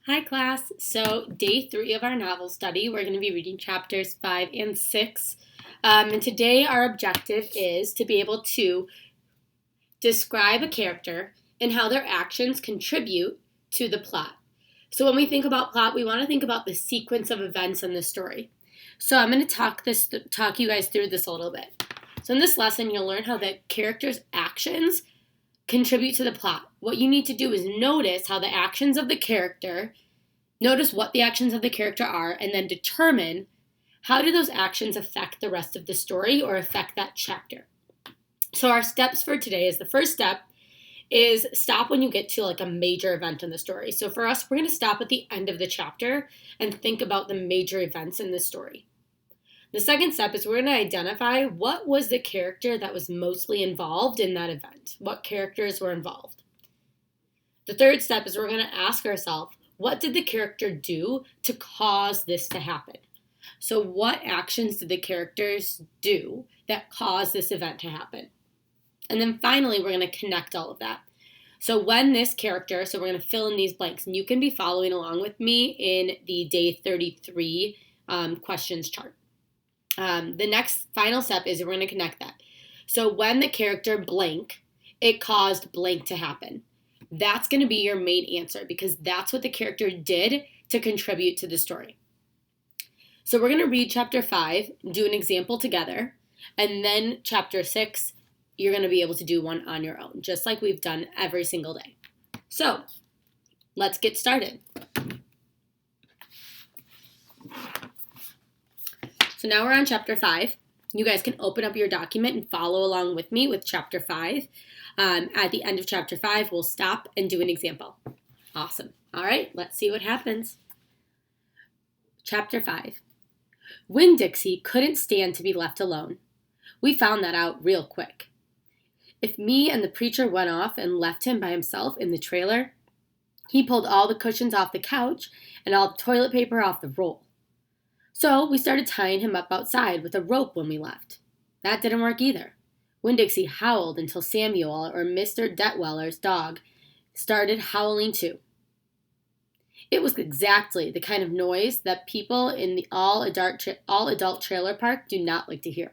Hi class, so day 3 of our novel study, we're going to be reading chapters 5 and 6. And today our objective is to be able to describe a character and how their actions contribute to the plot. So when we think about plot, we want to think about the sequence of events in the story. So I'm going to talk you guys through this a little bit. So in this lesson, you'll learn how the character's actions contribute to the plot. What you need to do is notice what the actions of the character are, and then determine how do those actions affect the rest of the story or affect that chapter. So our steps for today is the first step is stop when you get to like a major event in the story. So for us, we're going to stop at the end of the chapter and think about the major events in the story. The second step is we're going to identify what was the character that was mostly involved in that event. What characters were involved? The third step is we're going to ask ourselves, what did the character do to cause this to happen? So what actions did the characters do that caused this event to happen? And then finally, we're going to connect all of that. So when this character, so we're going to fill in these blanks, and you can be following along with me in the day 33 questions chart. The next final step is we're going to connect that. So when the character blank, it caused blank to happen. That's going to be your main answer because that's what the character did to contribute to the story. So we're going to read chapter 5, do an example together, and then chapter 6, you're going to be able to do one on your own, just like we've done every single day. So let's get started. So now we're on chapter 5. You guys can open up your document and follow along with me with chapter 5. At the end of chapter 5, we'll stop and do an example. Awesome. All right, let's see what happens. Chapter 5. Winn Dixie couldn't stand to be left alone. We found that out real quick. If me and the preacher went off and left him by himself in the trailer, he pulled all the cushions off the couch and all the toilet paper off the roll. So we started tying him up outside with a rope when we left. That didn't work either. Winn Dixie howled until Samuel, or Mr. Detweller's dog, started howling too. It was exactly the kind of noise that people in the all-adult trailer park do not like to hear.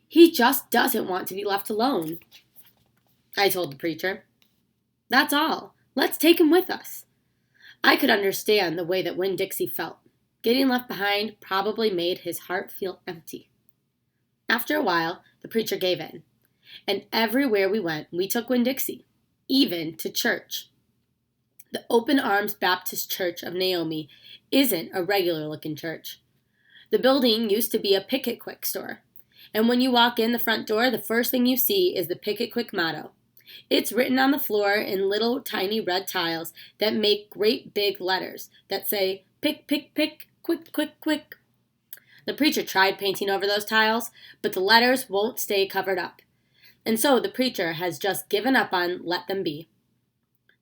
He just doesn't want to be left alone, I told the preacher. That's all. Let's take him with us. I could understand the way that Winn Dixie felt. Getting left behind probably made his heart feel empty. After a while, the preacher gave in, and everywhere we went, we took Winn Dixie, even to church. The Open Arms Baptist Church of Naomi isn't a regular-looking church. The building used to be a Pick It Quick store, and when you walk in the front door, the first thing you see is the Pick It Quick motto. It's written on the floor in little tiny red tiles that make great big letters that say, pick, pick, pick, quick, quick, quick. The preacher tried painting over those tiles, but the letters won't stay covered up. And so the preacher has just given up on let them be.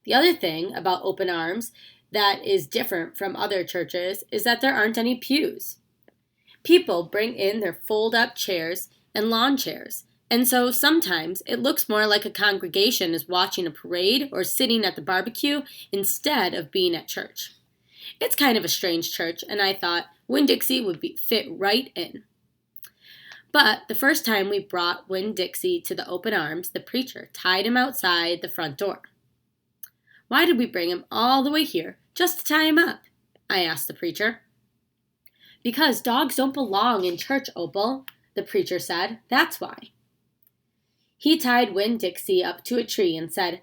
The other thing about Open Arms that is different from other churches is that there aren't any pews. People bring in their fold-up chairs and lawn chairs, and so sometimes it looks more like a congregation is watching a parade or sitting at the barbecue instead of being at church. It's kind of a strange church, and I thought Winn Dixie would fit right in. But the first time we brought Winn Dixie to the Open Arms, the preacher tied him outside the front door. Why did we bring him all the way here just to tie him up? I asked the preacher. Because dogs don't belong in church, Opal, the preacher said. That's why. He tied Winn Dixie up to a tree and said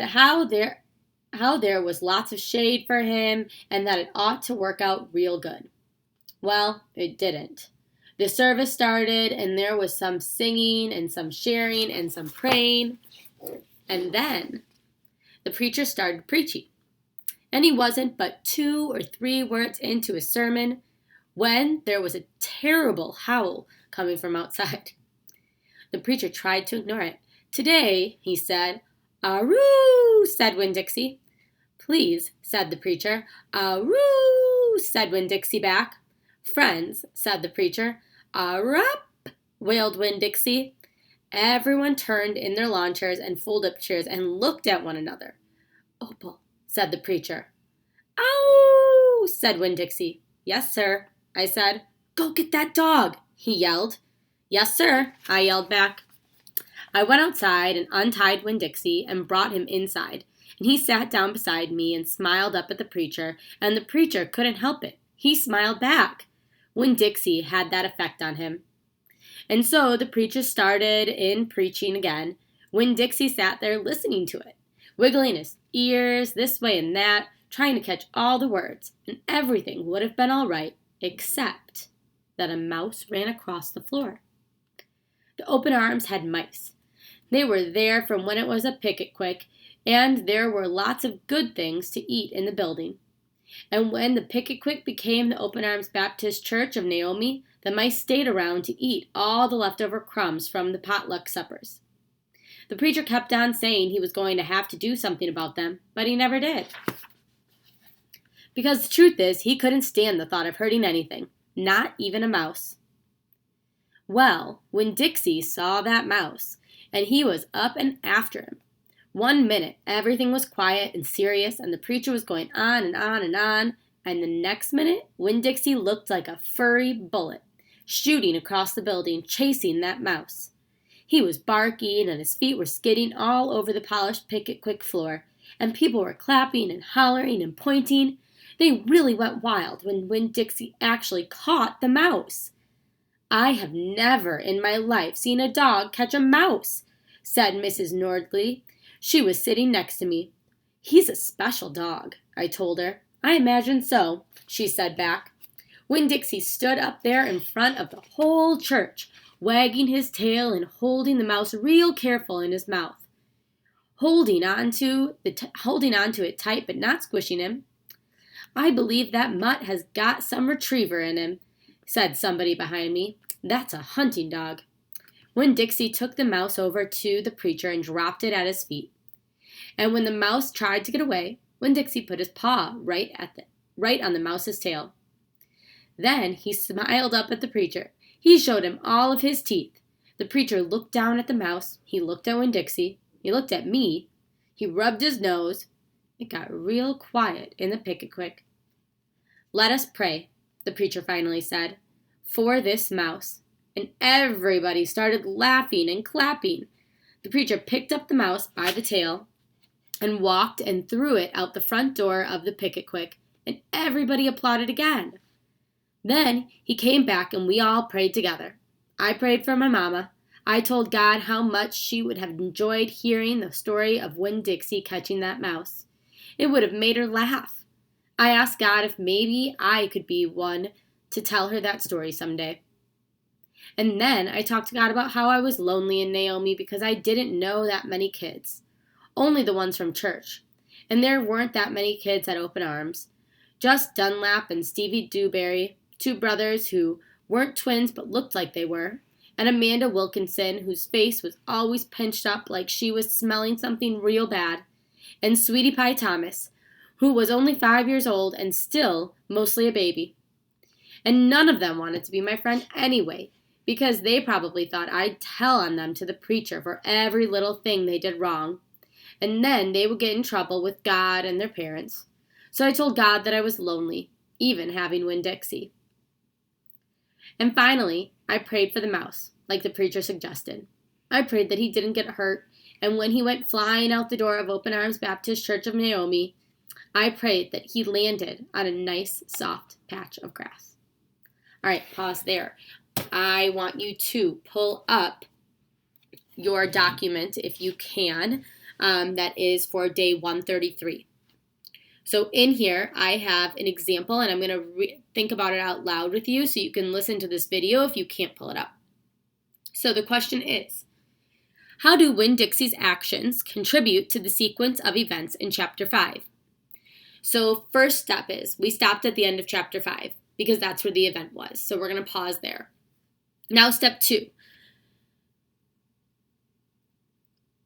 how there was lots of shade for him and that it ought to work out real good. Well, it didn't. The service started and there was some singing and some sharing and some praying. And then the preacher started preaching. And he wasn't but 2 or 3 words into his sermon when there was a terrible howl coming from outside. The preacher tried to ignore it. Today, he said. "Aroo," said Winn Dixie. "Please," said the preacher. "Aroo," said Winn Dixie back. "Friends," said the preacher. "Arrup," wailed Winn Dixie. Everyone turned in their lawn chairs and fold-up chairs and looked at one another. "Opal, said the preacher. "Ow!" said Winn-Dixie. "Yes, sir," I said. "Go get that dog," he yelled. "Yes, sir," I yelled back. I went outside and untied Winn-Dixie and brought him inside, and he sat down beside me and smiled up at the preacher, and the preacher couldn't help it. He smiled back. Winn-Dixie had that effect on him. And so the preacher started in preaching again. Winn-Dixie sat there listening to it, wiggling his ears this way and that, trying to catch all the words, and everything would have been all right, except that a mouse ran across the floor. The Open Arms had mice. They were there from when it was a picket-quick, and there were lots of good things to eat in the building. And when the picket-quick became the Open Arms Baptist Church of Naomi, the mice stayed around to eat all the leftover crumbs from the potluck suppers. The preacher kept on saying he was going to have to do something about them, but he never did. Because the truth is, he couldn't stand the thought of hurting anything, not even a mouse. Well, when Dixie saw that mouse, and he was up and after him, 1 minute everything was quiet and serious, and the preacher was going on and on and on, and the next minute, Winn-Dixie looked like a furry bullet, shooting across the building, chasing that mouse. He was barking, and his feet were skidding all over the polished picket-quick floor, and people were clapping and hollering and pointing. They really went wild when Winn-Dixie actually caught the mouse. "I have never in my life seen a dog catch a mouse," said Mrs. Nordley. She was sitting next to me. "He's a special dog," I told her. "I imagine so," she said back. Winn-Dixie stood up there in front of the whole church, wagging his tail and holding the mouse real careful in his mouth, holding on to it tight but not squishing him. "I believe that mutt has got some retriever in him," said somebody behind me. "That's a hunting dog." Winn-Dixie took the mouse over to the preacher and dropped it at his feet. And when the mouse tried to get away, Winn-Dixie put his paw right on the mouse's tail. Then he smiled up at the preacher. He showed him all of his teeth. The preacher looked down at the mouse. He looked at Winn-Dixie. He looked at me. He rubbed his nose. It got real quiet in the picket-quick. "Let us pray," the preacher finally said, "for this mouse." And everybody started laughing and clapping. The preacher picked up the mouse by the tail and walked and threw it out the front door of the picket-quick, and everybody applauded again. Then he came back and we all prayed together. I prayed for my mama. I told God how much she would have enjoyed hearing the story of Winn-Dixie catching that mouse. It would have made her laugh. I asked God if maybe I could be one to tell her that story someday. And then I talked to God about how I was lonely in Naomi because I didn't know that many kids, only the ones from church. And there weren't that many kids at Open Arms, just Dunlap and Stevie Dewberry, 2 brothers who weren't twins but looked like they were, and Amanda Wilkinson, whose face was always pinched up like she was smelling something real bad, and Sweetie Pie Thomas, who was only 5 years old and still mostly a baby. And none of them wanted to be my friend anyway, because they probably thought I'd tell on them to the preacher for every little thing they did wrong, and then they would get in trouble with God and their parents. So I told God that I was lonely, even having Winn-Dixie. And finally, I prayed for the mouse, like the preacher suggested. I prayed that he didn't get hurt, and when he went flying out the door of Open Arms Baptist Church of Naomi, I prayed that he landed on a nice, soft patch of grass. All right, pause there. I want you to pull up your document, if you can, that is for day 133. So in here, I have an example, and I'm going to think about it out loud with you so you can listen to this video if you can't pull it up. So the question is, how do Winn-Dixie's actions contribute to the sequence of events in Chapter 5? So first step is, we stopped at the end of Chapter 5 because that's where the event was. So we're going to pause there. Now step 2.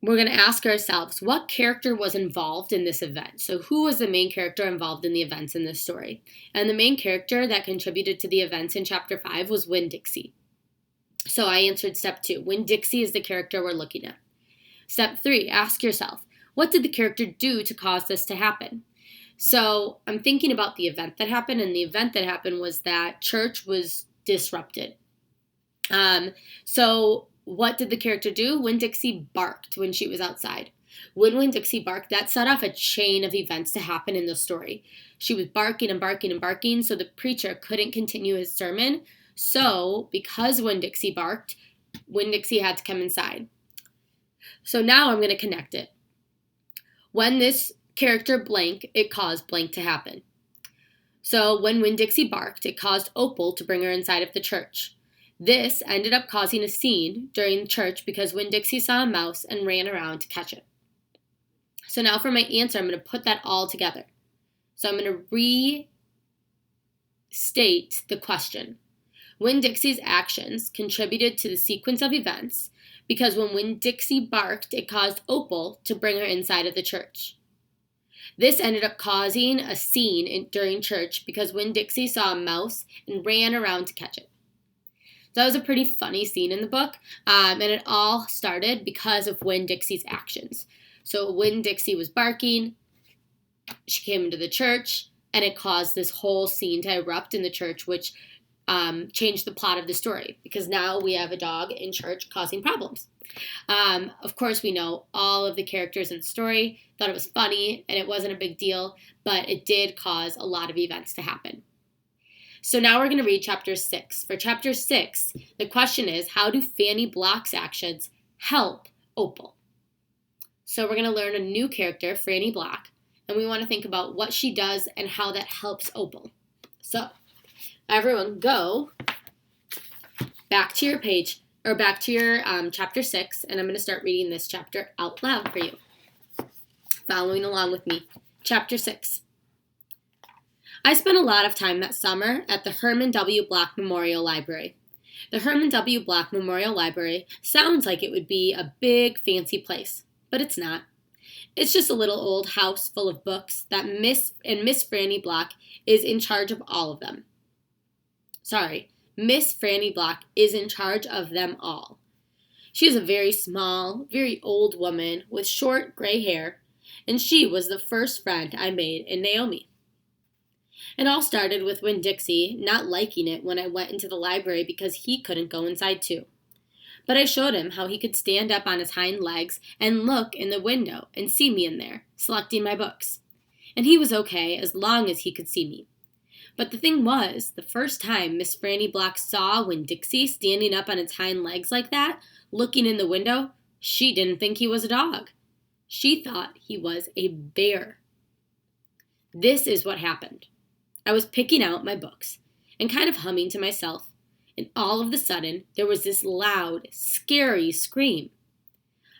We're going to ask ourselves, what character was involved in this event? So who was the main character involved in the events in this story? And the main character that contributed to the events in Chapter 5 was Winn-Dixie. So I answered step 2. Winn-Dixie is the character we're looking at. Step 3, ask yourself, what did the character do to cause this to happen? So I'm thinking about the event that happened, and the event that happened was that church was disrupted. So what did the character do? Winn-Dixie barked when she was outside. When Winn-Dixie barked, that set off a chain of events to happen in the story. She was barking and barking and barking, so the preacher couldn't continue his sermon. So because Winn-Dixie barked, Winn-Dixie had to come inside. So now I'm going to connect it. When this character blank, it caused blank to happen. So when Winn-Dixie barked, it caused Opal to bring her inside of the church. This ended up causing a scene during church because Winn-Dixie saw a mouse and ran around to catch it. So now for my answer, I'm going to put that all together. So I'm going to restate the question. Winn-Dixie's actions contributed to the sequence of events because when Winn-Dixie barked, it caused Opal to bring her inside of the church. This ended up causing a scene during church because Winn-Dixie saw a mouse and ran around to catch it. So that was a pretty funny scene in the book, and it all started because of Winn-Dixie's actions. So Winn-Dixie was barking, she came into the church, and it caused this whole scene to erupt in the church, which changed the plot of the story, because now we have a dog in church causing problems. Of course, we know all of the characters in the story thought it was funny, and it wasn't a big deal, but it did cause a lot of events to happen. So now we're going to read Chapter 6. For Chapter 6, the question is, how do Fanny Block's actions help Opal? So we're going to learn a new character, Fanny Block, and we want to think about what she does and how that helps Opal. So everyone go back to your page, or back to your Chapter 6, and I'm going to start reading this chapter out loud for you. Following along with me. Chapter 6. I spent a lot of time that summer at the Herman W. Block Memorial Library. The Herman W. Block Memorial Library sounds like it would be a big, fancy place, but it's not. It's just a little old house full of books that Miss Franny Block is in charge of all of them. Miss Franny Block is in charge of them all. She is a very small, very old woman with short gray hair, and she was the first friend I made in Naomi. It all started with Winn-Dixie not liking it when I went into the library because he couldn't go inside too. But I showed him how he could stand up on his hind legs and look in the window and see me in there, selecting my books. And he was okay as long as he could see me. But the thing was, the first time Miss Franny Block saw Winn-Dixie standing up on its hind legs like that, looking in the window, she didn't think he was a dog. She thought he was a bear. This is what happened. I was picking out my books and kind of humming to myself, and all of a sudden, there was this loud, scary scream.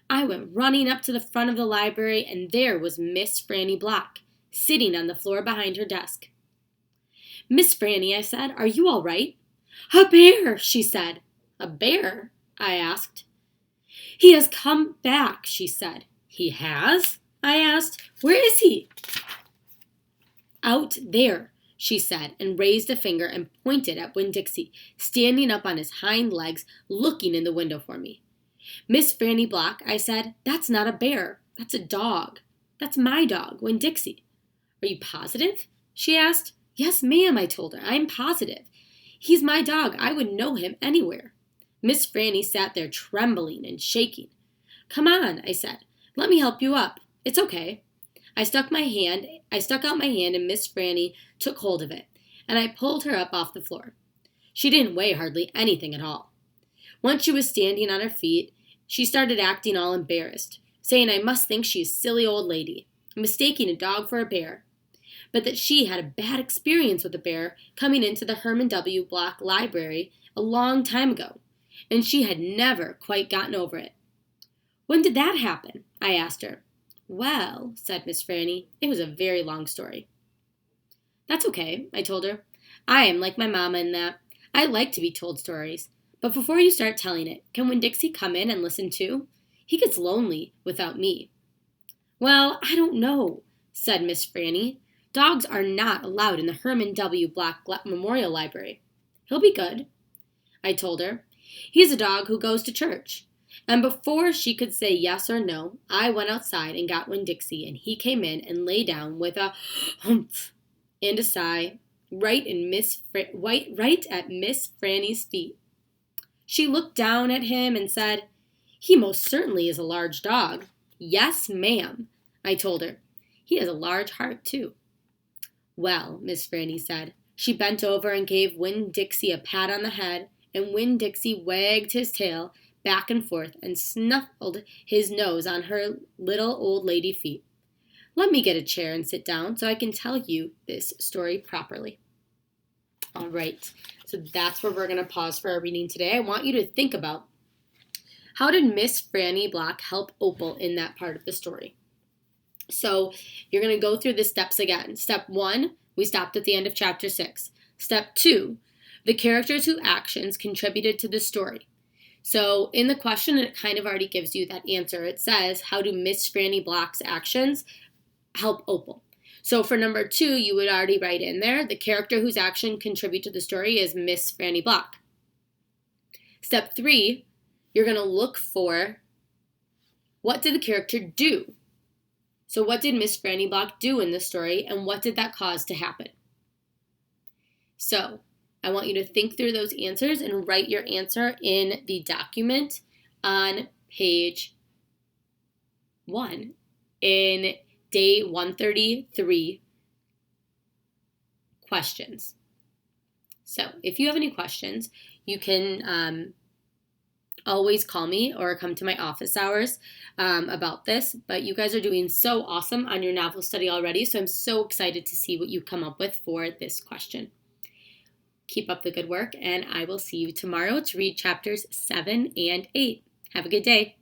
I went running up to the front of the library, and there was Miss Franny Block, sitting on the floor behind her desk. "Miss Franny," I said, "are you all right?" "A bear," she said. "A bear?" I asked. "He has come back," she said. "He has?" I asked. "Where is he?" "Out there," she said, and raised a finger and pointed at Winn-Dixie, standing up on his hind legs, looking in the window for me. "Miss Franny Block," I said, "that's not a bear. That's a dog. That's my dog, Winn-Dixie." "Are you positive?" she asked. "Yes, ma'am," I told her. "I'm positive. He's my dog. I would know him anywhere." Miss Franny sat there trembling and shaking. "Come on," I said. "Let me help you up. It's okay." I stuck out my hand, and Miss Franny took hold of it, and I pulled her up off the floor. She didn't weigh hardly anything at all. Once she was standing on her feet, she started acting all embarrassed, saying I must think she's a silly old lady, mistaking a dog for a bear, but that she had a bad experience with a bear coming into the Herman W. Block Library a long time ago, and she had never quite gotten over it. "When did that happen?" I asked her. "Well," said Miss Franny, "it was a very long story." "That's okay," I told her. "I am like my mama in that. I like to be told stories. But before you start telling it, can Winn-Dixie come in and listen too? He gets lonely without me." "Well, I don't know," said Miss Franny. "Dogs are not allowed in the Herman W. Block Memorial Library." "He'll be good," I told her. "He's a dog who goes to church. And before she could say yes or no, I went outside and got Winn-Dixie, and he came in and lay down with a humph and a sigh right at Miss Franny's feet. She looked down at him and said, "He most certainly is a large dog." "Yes, ma'am," I told her. "He has a large heart, too." "Well," Miss Franny said. She bent over and gave Winn-Dixie a pat on the head, and Winn-Dixie wagged his tail back and forth and snuffled his nose on her little old lady feet. "Let me get a chair and sit down so I can tell you this story properly." All right, so that's where we're going to pause for our reading today. I want you to think about, how did Miss Franny Block help Opal in that part of the story? So you're going to go through the steps again. Step 1, we stopped at the end of chapter 6. Step 2, the characters whose actions contributed to the story. So in the question, it kind of already gives you that answer. It says, how do Miss Franny Block's actions help Opal? So for number 2, you would already write in there, the character whose action contribute to the story is Miss Franny Block. Step 3, you're going to look for, what did the character do? So what did Miss Franny Block do in the story, and what did that cause to happen? So I want you to think through those answers and write your answer in the document on page 1 in day 133 questions. So if you have any questions, you can always call me or come to my office hours about this. But you guys are doing so awesome on your novel study already, so I'm so excited to see what you come up with for this question. Keep up the good work, and I will see you tomorrow to read chapters 7 and 8. Have a good day.